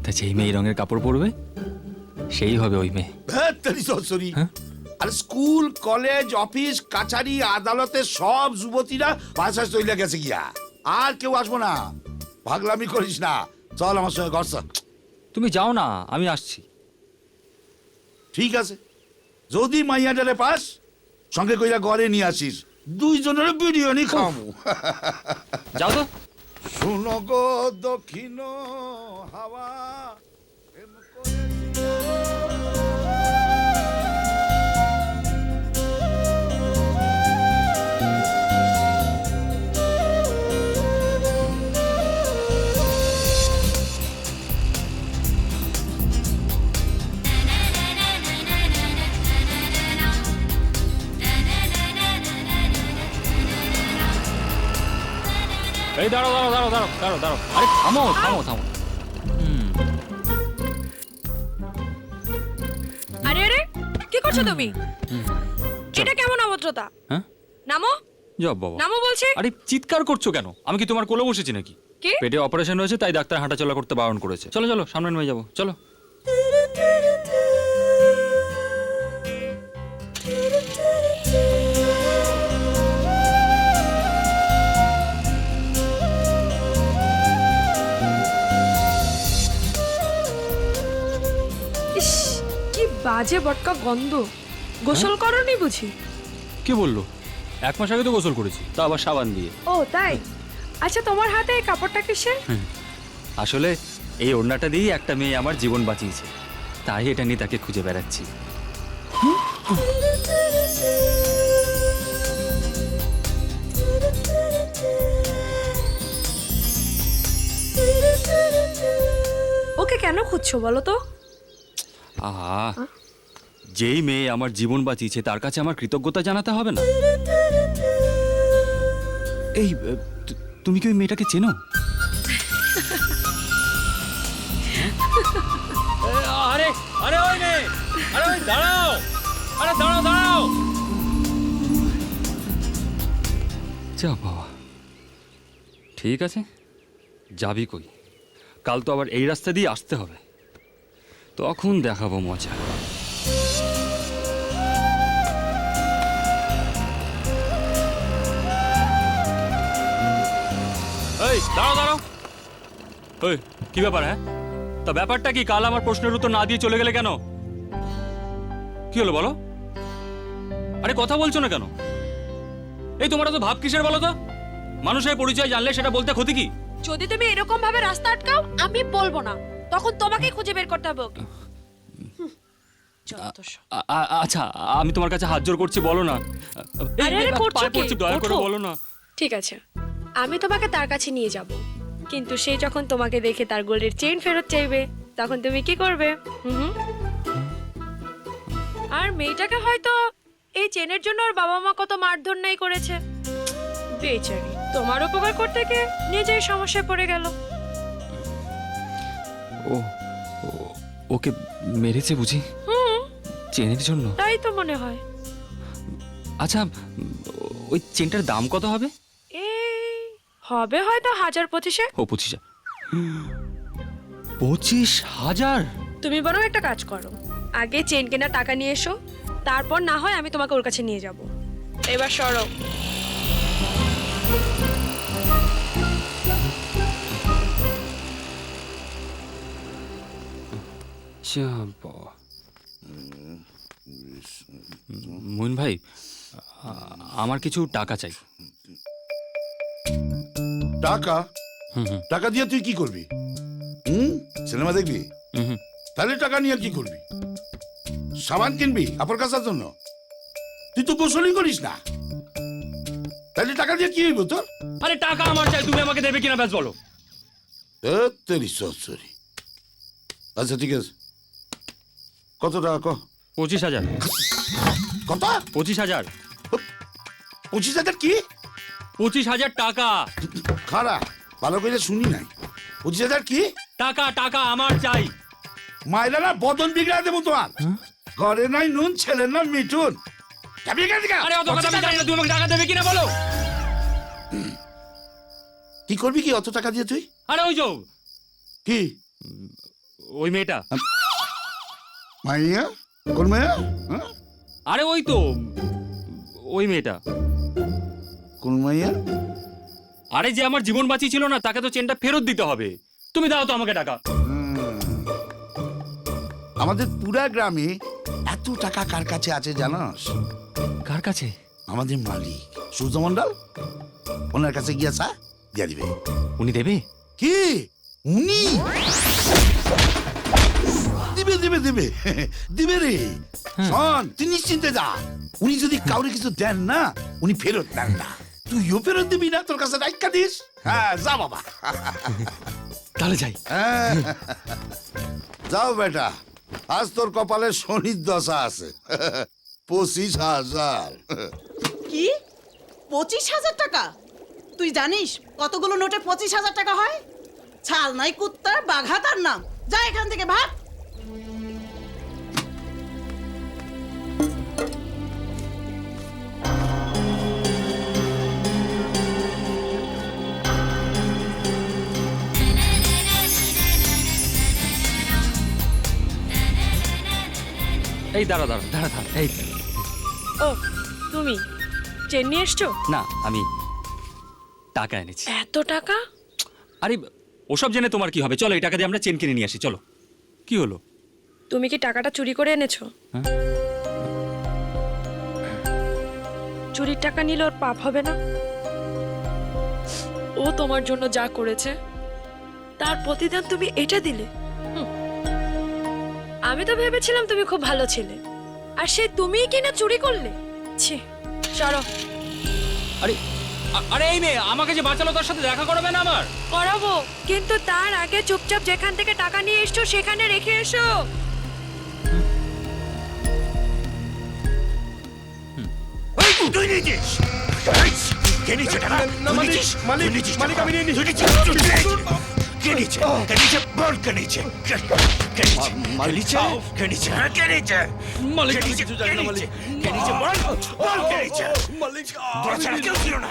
তা যেই মেয়ে এই রঙের কাপড় পরবে সেই হবে ওই মেয়ে। সরি। হ্যাঁ? আর স্কুল কলেজ অফিস কাছারি আদালতের সব যুবতীরা বাসায় চলে গেছে গিয়া, আর কেউ আসবো না। পাগলামি করিস না, চল আমার সঙ্গে ঘর চল। তুমি যাও না, আমি আসছি। ঠিক আছে, যদি মাইয়াটারে পাস সঙ্গে কইরা ঘরে নিয়ে আসিস, দুইজনের বিরিয়ানি খাবো। যাও তো। শুনো গো দক্ষিণ হাওয়া, প্রেম করেছিল। এই দাঁড়াও দাঁড়াও দাঁড়াও দাঁড়াও দাঁড়াও দাঁড়াও, আরে থামো থামো থামো। আরে আরে কি করছো তুমি? এটা কেমন অভদ্রতা? হ্যাঁ নামো, জব বাবা। নামো বলছি। আরে চিৎকার করছো কেন? আমি কি তোমার কোলে বসেছি নাকি? কি? পেটে অপারেশন হয়েছে তাই ডাক্তার হাঁটাচলা করতে বারণ করেছে। চলো চলো সামনে নিয়ে যাবো, চলো। ইস, কি বাজে বটকা গন্ধ। গোসল করনি বুঝি? কে বললো? 1 মাস আগে তো গোসল করেছি, তা আবার সাবান দিয়ে। ও তাই? আচ্ছা, তোমার হাতে এই কাপড়টা কিসের? আসলে এই ওড়নাটা দিয়েই একটা মেয়ে আমার জীবন বাঁচিয়েছে, তাই এটা নিয়ে তাকে খুঁজে বেড়াচ্ছি। ওকে কেন খুঁজছো বলো তো? আহা, যেই মেয়ে আমার জীবন বাঁচিয়েছে তার কাছে আমার কৃতজ্ঞতা জানাতে হবে না? এই তুমি কি ওই মেয়েটাকে চেনো? আরে আরে ওই মেয়ে, আরে ওই দাঁড়াও, আরে দাঁড়াও দাঁড়াও। যা বাবা, ঠিক আছে, যাবি কই? কাল তো আবার এই রাস্তা দিয়ে আসতে হবে, তখন দেখাবো মজা। এই দাঁড়াও দাঁড়াও, ওই কি ব্যাপার? হ্যাঁ, তা ব্যাপারটা কি? কাল আমার প্রশ্নের উত্তর না দিয়ে চলে গেলে কেন? কি হলো বলো? আরে কথা বলছো না কেন? এই তোমরা তো ভাব কিসের বলো তো? মানুষের পরিচয় জানলে সেটা বলতে ক্ষতি কি? যদি তুমি এরকম ভাবে রাস্তা আটকাও, আমি বলবো না, তখন তোমাকেই খুঁজে বের করতে হবে ওকে। আচ্ছা, আমি তোমার কাছে হাত জোর করছি, বলো না। এই, আরে, আরে, করছো পায়ে কি? পড়ছি, দয়া করে ওঠো। বলো না। ঠিক আছে, আমি তোমাকে তার কাছে নিয়ে যাব, কিন্তু সে যখন তোমাকে দেখে তার গোল্ডের চেইন ফেরত চাইবে, তখন তুমি কি করবে? হুম। আর মেয়েটাকে হয়তো এই চেনের জন্য ওর বাবা মা কত মারধর নাই করেছে, বেচারি তোমার উপকার করতে গিয়ে নিজেই সমস্যায় পড়ে গেল। ওকে মেরেছে বুঝি হুম, চেনের জন্য? তাই তো মনে হয়। আচ্ছা, ওই চেনটার দাম কত হবে? এই হবে হয়তো 1000-2500। ও 25,000। 25,000? তুমি বরং একটা কাজ করো, আগে চেন কেনার টাকা নিয়ে এসো, তারপর না হয় আমি তোমাকে ওর কাছে নিয়ে যাব। এবার সরো। মুন ভাই, আমার কিছু টাকা চাই। টাকা? টাকা দিয়ে তুই কি করবি? সিনেমা দেখবি? তাহলে টাকা নিয়ে কি করবি? সাবান কিনবি কাপড় কাচার জন্য? তুই তো গোসলই করিস না, তাহলে টাকা দিয়ে কি হইব তোর? আরে টাকা আমার চাই, তুমি আমাকে দেবে কিনা ব্যাস বলো। সরি, আচ্ছা ঠিক আছে, কত টাকা ক? 25,000। কত? 25,000। 25,000 কি? 25,000 টাকা। খারাপ, ভালো করে শুনি নাই। 25,000 কি? টাকা টাকা আমার চাই। মায়েরা না বদন বিগড়া দেবো তোমার। ঘরে নাই নুন, ছেলের নাম মিঠুন। আরে অত কথা আমি জানি না, তুমি আমাকে টাকা দেবে কিনা বলো। কি করবি কি অত টাকা দিয়ে তুই? আরে ওই যাও কি ওই মেয়েটা। মাইয়া? কোন মাইয়া? হ্যাঁ? আরে ওই তো ওই মেয়েটা। কোন মাইয়া? আরে যে আমার জীবন বাঁচিয়েছিল না, তাকে তো চেনটা ফেরত দিতে হবে। তুমি দাও তো আমাকে টাকা। আমাদের পুরা গ্রামে এত টাকা কার কাছে আছে জানাস? কার কাছে? আমাদের মালিক সূর্যমন্ডল, ওনার কাছে গিয়েছা দিয়া দিবে। উনি দেবে? কি উনি দিবে দিবে দিবে দিবে রে। শোন, তুই নিশ্চিন্তে যা। উনি যদি কাউরে কিছু দেন না, উনি ফেরত দেন না। তুইও ফেরত দিবি না, তোর কাছে রাইখা দিস। হ্যাঁ, যা বাবা। তাহলে যাই। হ্যাঁ, যাও বেটা, আজ তোর কপালে শনির দশা আছে। 25,000। কি 25,000 টাকা? তুই জানিস কতগুলো নোটে 25,000 টাকা হয়? ছাল নাই কুত্তার বাঘা তার নাম। যা এখান থেকে ভাগ। এই দাঁড়া দাঁড়া দাঁড়া দাঁড়া। এই ও তুমি চেন নিয়ে এসছো? না, আমি টাকা এনেছি। এত টাকা? আরে ওসব জেনে তোমার কি হবে? চলো, এই টাকা দিয়ে আমরা চেন কিনে নিয়ে আসি। চলো। কি হলো? তুমি কি টাকাটা চুরি করে এনেছো? হ্যাঁ? চুরির টাকা নিলে ওর পাপ হবে না? ও তোমার জন্য যা করেছে তার প্রতিদান তুমি এটা দিলে? হুম। আমি তো ভেবেছিলাম তুমি খুব ভালো ছিলে, আর সে তুমিই কিনা চুরি করলে। ছি, সরো। আরে আরে এই মেয়ে আমাকে যে বাঁচালো, তার সাথে দেখা করবে না আমার? করাবো, কিন্তু তার আগে চুপচাপ যেখান থেকে টাকা নিয়ে এসছো সেখানে রেখে এসো। তুই নিয়েছিস? কে নিয়েছে টাকা? তুই নিয়েছিস? তুই নিয়েছিস টাকা? তুই নিয়েছিস? কে নিয়েছে? কে নিয়েছে? বল কে নিয়েছে? কে নিয়েছে? কে নিয়েছে? কে নিয়েছে? হ্যাঁ, কে নিয়েছে? মালিক, কে নিয়েছে? কে নিয়েছে? কে নিয়েছে? বল, বল কে নিয়েছে? তোরা ছাড়া কেউ ছিল না।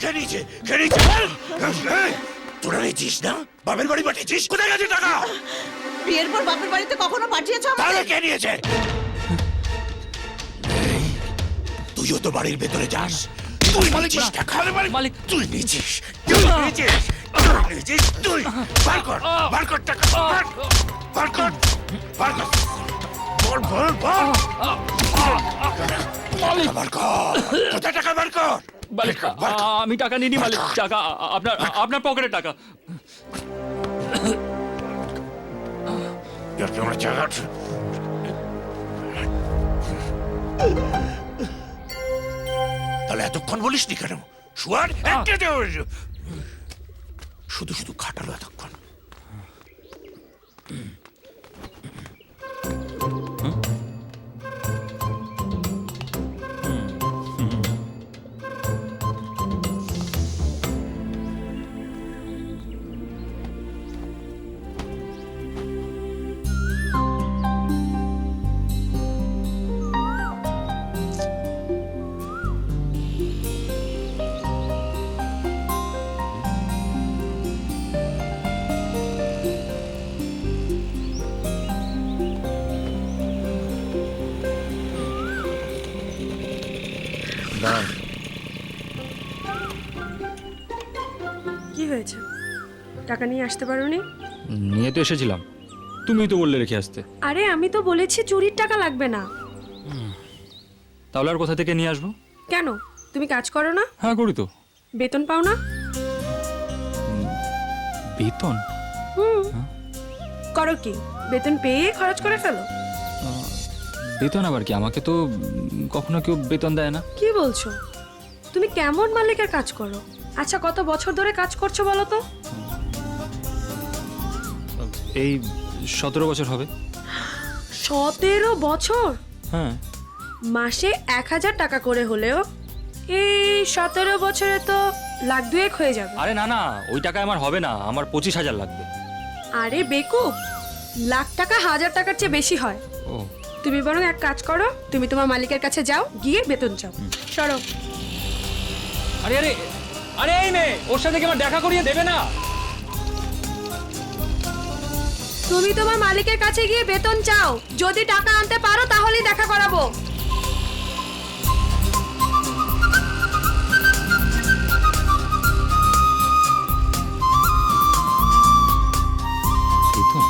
কে নিয়েছে? কে নিয়েছে? বল। এই, তোরা নিয়েছিস না? বাপের বাড়ি পাঠিয়েছিস? কোথায় গেছে টাকা? বিয়ের পর বাপের বাড়িতে কখনো পাঠিয়েছো তাহলে আমাকে? কে নিয়েছে? তুইও তো বাড়ির ভেতরে যাস। তুই নিয়েছিস টাকা? মালিক। তুই নিয়েছিস? তুই নিয়েছিস? তুই নিয়েছিস? তুই বার কর, বার কর টাকা, বার কর, বার কর, বল বল বল, টাকা বার কর, কোথায় টাকা বার কর? মালিক, আমি টাকা নিইনি মালিক। টাকা আপনার আপনার পকেটে টাকা। আমার টাকা তাহলে এতক্ষণ বলিসনি কেন? শুয়ার একটা শুধু শুধু খাটালো এতক্ষণ। কি হয়েছে? টাকা নিয়ে আসতে পারোনি? নিয়ে তো এসেছিলাম, তুমি তো বললে রেখে আসতে। আরে আমি তো বলেছি চুরির টাকা লাগবে না। তাহলে আর কোথা থেকে নিয়ে আসবো? কেন, তুমি কাজ করো না? হ্যাঁ, করি তো। বেতন পাও না? বেতন? করো কি, বেতন পেয়ে খরচ করে ফেলো? বেতন আবার কি? আমাকে তো কখনো কেউ বেতন দেয় না। কি বলছো? তুমি কেমন মালিকের কাজ করো? আচ্ছা, কত বছর ধরে কাজ করছো বলো তো? এই 17 বছর হবে। 17 বছর? হ্যাঁ। মাসে 1,000 টাকা করে হলেও এই 17 বছরে তো 1,2,000 হয়ে যাবে। আরে না না, ওই টাকায় আমার হবে না, আমার 25,000 লাগবে। আরে বেকুব, লাখ টাকা 1,000 টাকার চেয়ে বেশি হয়। ও, তুমি বরং এক কাজ করো, তুমি তোমার মালিকের কাছে যাও, গিয়ে বেতন চাও। সরো। আরে আরে আরে এই মেয়ে, ওর সাথে কি আমার দেখা করিয়ে দেবে না? তুমি তোমার মালিকের কাছে গিয়ে বেতন চাও, যদি টাকা আনতে পারো তাহলেই দেখা করাবো। বেতন?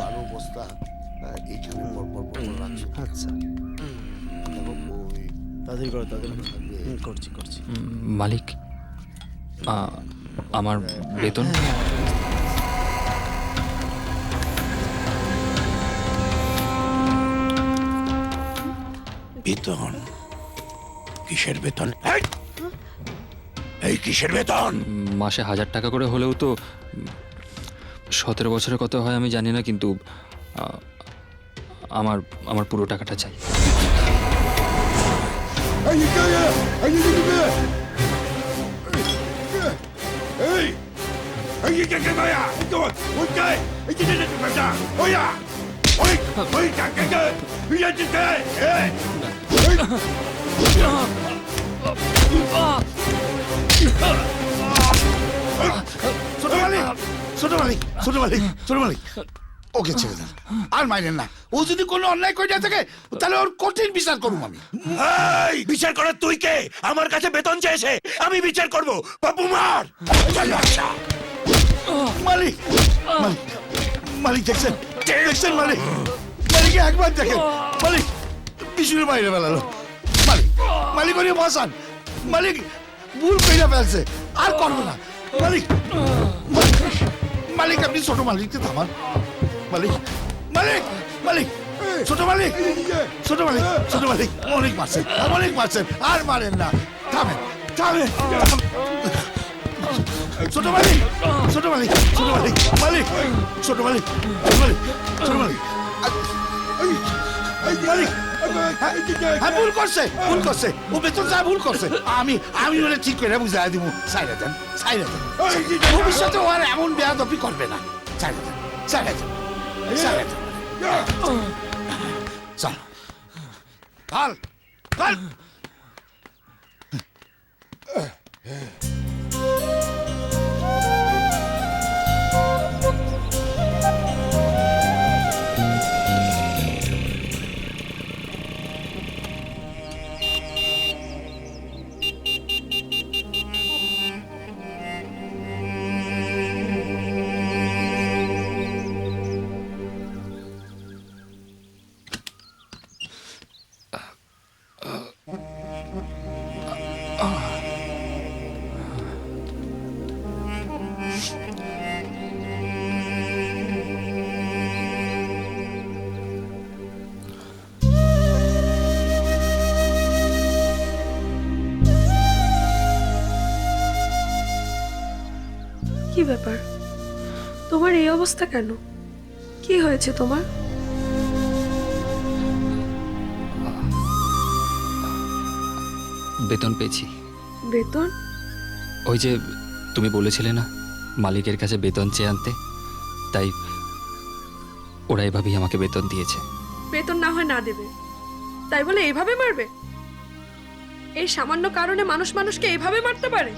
আরো বস্তা এইখানে পর পর পর পর রাখছো। আচ্ছা দেখো বই তাড়াতাড়ি করো তাড়াতাড়ি করছি করছি মালিক, আমার বেতন? বেতন? কিসের বেতন? এই কিসের বেতন? মাসে 1000 টাকা করে হলেও তো 17 বছরে কত হয় আমি জানি না, কিন্তু আমার আমার পুরো টাকাটা চাই। ছোট মালিক, ছোট মালিক, ছোট মালিক, ছোট মালিক, ওকে ছেড়ে দেন, আর মাইনেন না। ও যদি কোনো অন্যায় করে থাকে তাহলে ওর কঠিন বিচার করুম আমি। এই, বিচার করার তুই কে? আমার কাছে বেতন চেয়েছে, আমি বিচার করব। বাবু মার। চল বাচ্চা। মালিক, মালিক, মালিক দেখছেন, দেখছেন মালিক, মালিককে একবার দেখেন, মালিক পিছনে বাইরে বেলালো। মালিক, মালিক ওরে বসান, মালিক ভুল কইরা ফেলছে, আর করবো না। মালিক, মালিক, মালিক আপনি ছোট মালিককে থামান। মালিক, মালিক, মালিক, ছোট মালিক, ছোট মালিক, ছোট মালিক, অনেক মারছেন, অনেক মারছেন, আর মারেন না, থামেন, থামেন। ছোট মালিক, ছোট মালিক, ছোট মালিক, মালিক, ছোট মালিক, ছোট মালিক, ছোট মালিক, মালিক, হ্যাঁ ভুল করছে, ভুল করছে, ও বেতন যা ভুল করছে, আমি আমি ওরা ঠিক করে বুঝাই দিব। সাইরা দেন, সাইরা দেন, ভবিষ্যতে ও আর এমন বেয়াদবি করবে না। সাইরা দেন, সাইরা দেন, সাইরা দেন। চল, চল, চল। কি ব্যাপার, তোমার এই অবস্থা কেন? কি হয়েছে তোমার? বেতন পেয়েছি। বেতন? ওই যে তুমি বলেছিলে না মালিকের কাছে বেতন চেয়ে আনতে, তাই ওরা এভাবেই আমাকে বেতন দিয়েছে। বেতন না হয় না দেবে, তাই বলে এইভাবে মারবে? এই সামান্য কারণে মানুষ মানুষকে এইভাবে মারতে পারে?